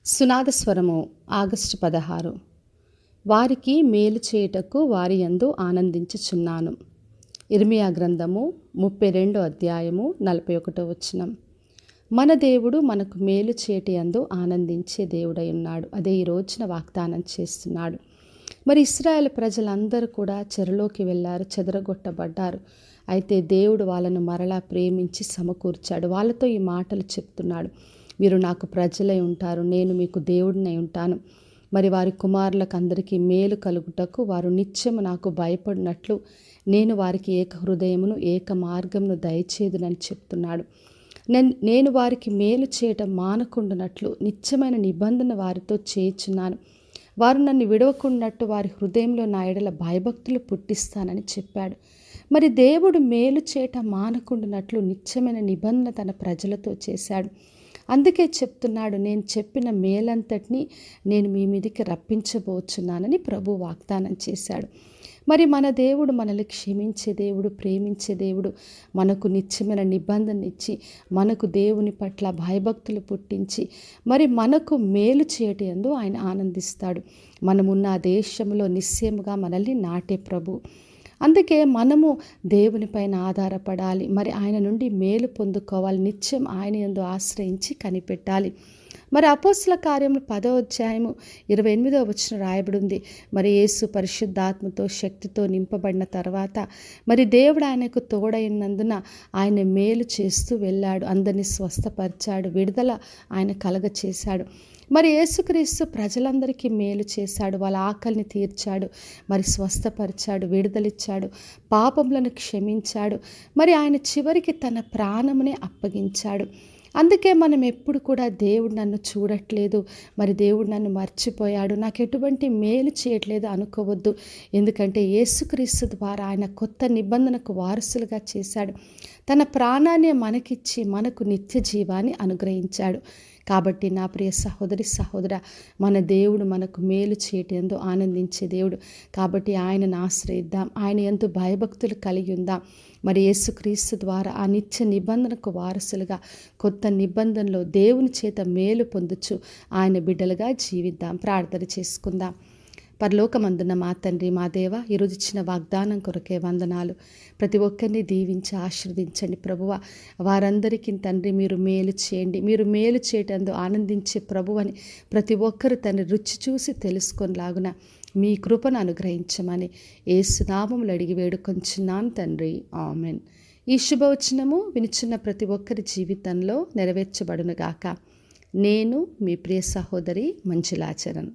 సునాదస్వరము August 16. వారికి మేలు చేయుటకు వారి యందు ఆనందించుచున్నాను. ఇర్మియా గ్రంథము 32 అధ్యాయము 41 వచనం. మన దేవుడు మనకు మేలు చేటి యందు ఆనందించే దేవుడై ఉన్నాడు. అదే ఈ రోజున వాగ్దానం చేస్తున్నాడు. మరి ఇశ్రాయేలు ప్రజలందరూ కూడా చెరలోకి వెళ్ళారు, చెదరగొట్టబడ్డారు. అయితే దేవుడు వాళ్ళను మరలా ప్రేమించి సమకూర్చాడు. వాళ్ళతో ఈ మాటలు చెప్తున్నాడు. మీరు నాకు ప్రజలై ఉంటారు, నేను మీకు దేవుడినై ఉంటాను. మరి వారి కుమారులకు అందరికీ మేలు కలుగుటకు వారు నిత్యము నాకు భయపడినట్లు నేను వారికి ఏక హృదయమును ఏక మార్గమును దయచేదునని చెప్తున్నాడు. నేను వారికి మేలు చేయటం మానకుండానట్లు నిత్యమైన నిబంధన వారితో చేయుచున్నాను. వారు నన్ను విడవకున్నట్టు వారి హృదయంలో నా ఎడల భయభక్తులు పుట్టిస్తానని చెప్పాడు. మరి దేవుడు మేలు చేయటం మానకుండానట్లు నిత్యమైన నిబంధన తన ప్రజలతో చేశాడు. అందుకే చెప్తున్నాడు, నేను చెప్పిన మేలంతటినీ నేను మీ మీదికి రప్పించబోచున్నానని ప్రభు వాగ్దానం చేశాడు. మరి మన దేవుడు మనల్ని క్షమించే దేవుడు, ప్రేమించే దేవుడు, మనకు నిత్యమైన నిబంధన ఇచ్చి మనకు దేవుని పట్ల భయభక్తులు పుట్టించి మరి మనకు మేలు చేయటందు ఆయన ఆనందిస్తాడు. మనమున్న దేశంలో నిశ్చయముగా మనల్ని నాటే ప్రభు. అందుకే మనము దేవుని పైన ఆధారపడాలి. మరి ఆయన నుండి మేలు పొందుకోవాలి. నిత్యం ఆయన యందు ఆశ్రయించి కనిపెట్టాలి. మరి అపోస్తల కార్యములు 10వ అధ్యాయము 28వ వచనం రాయబడి ఉంది. మరి యేసు పరిశుద్ధాత్మతో శక్తితో నింపబడిన తర్వాత మరి దేవుడు ఆయనకు తోడైనందున ఆయన మేలు చేస్తూ వెళ్ళాడు. అందరినీ స్వస్థపరిచాడు, విడుదల ఆయన కలగ చేశాడు. మరి యేసుక్రీస్తు ప్రజలందరికీ మేలు చేశాడు, వాళ్ళ ఆకలిని తీర్చాడు, మరి స్వస్థపరిచాడు, విడుదలిచ్చాడు, పాపములను క్షమించాడు. మరి ఆయన చివరికి తన ప్రాణమునే అప్పగించాడు. అందుకే మనం ఎప్పుడు కూడా దేవుడు నన్ను చూడట్లేదు, మరి దేవుడు నన్ను మర్చిపోయాడు, నాకు ఎటువంటి మేలు చేయట్లేదు అనుకోవద్దు. ఎందుకంటే యేసుక్రీస్తు ద్వారా ఆయన కొత్త నిబంధనకు వారసులుగా చేశాడు. తన ప్రాణాన్ని మనకిచ్చి మనకు నిత్య జీవాన్ని అనుగ్రహించాడు. కాబట్టి నా ప్రియ సహోదరి సహోదర, మన దేవుడు మనకు మేలు చేయటంతో ఆనందించే దేవుడు. కాబట్టి ఆయనను ఆశ్రయిద్దాం, ఆయన ఎంతో భయభక్తులు కలిగి ఉందాం. మరి యేసుక్రీస్తు ద్వారా ఆ నిత్య నిబంధనకు వారసులుగా కొత్త నిబంధనలో దేవుని చేత మేలు పొందుచు ఆయన బిడ్డలుగా జీవిద్దాం. ప్రార్థన చేసుకుందాం. పరలోకమందున్న మా తండ్రి, మా దేవ, ఈరోజు ఇచ్చిన వాగ్దానం కొరకే వందనాలు. ప్రతి ఒక్కరిని దీవించి ఆశీర్వదించండి ప్రభువ. వారందరికీ తండ్రి మీరు మేలు చేయండి. మీరు మేలు చేయటందు ఆనందించే ప్రభు అని ప్రతి ఒక్కరు తండ్రి రుచి చూసి తెలుసుకొనిలాగున మీ కృపను అనుగ్రహించమని యేసు నామములో అడిగి వేడుకొంచున్నాను తండ్రి, ఆమెన్. ఈ శుభవచనము వినిచున్న ప్రతి ఒక్కరి జీవితంలో నెరవేర్చబడునుగాక. నేను మీ ప్రియ సహోదరి మంజులాచరణ్.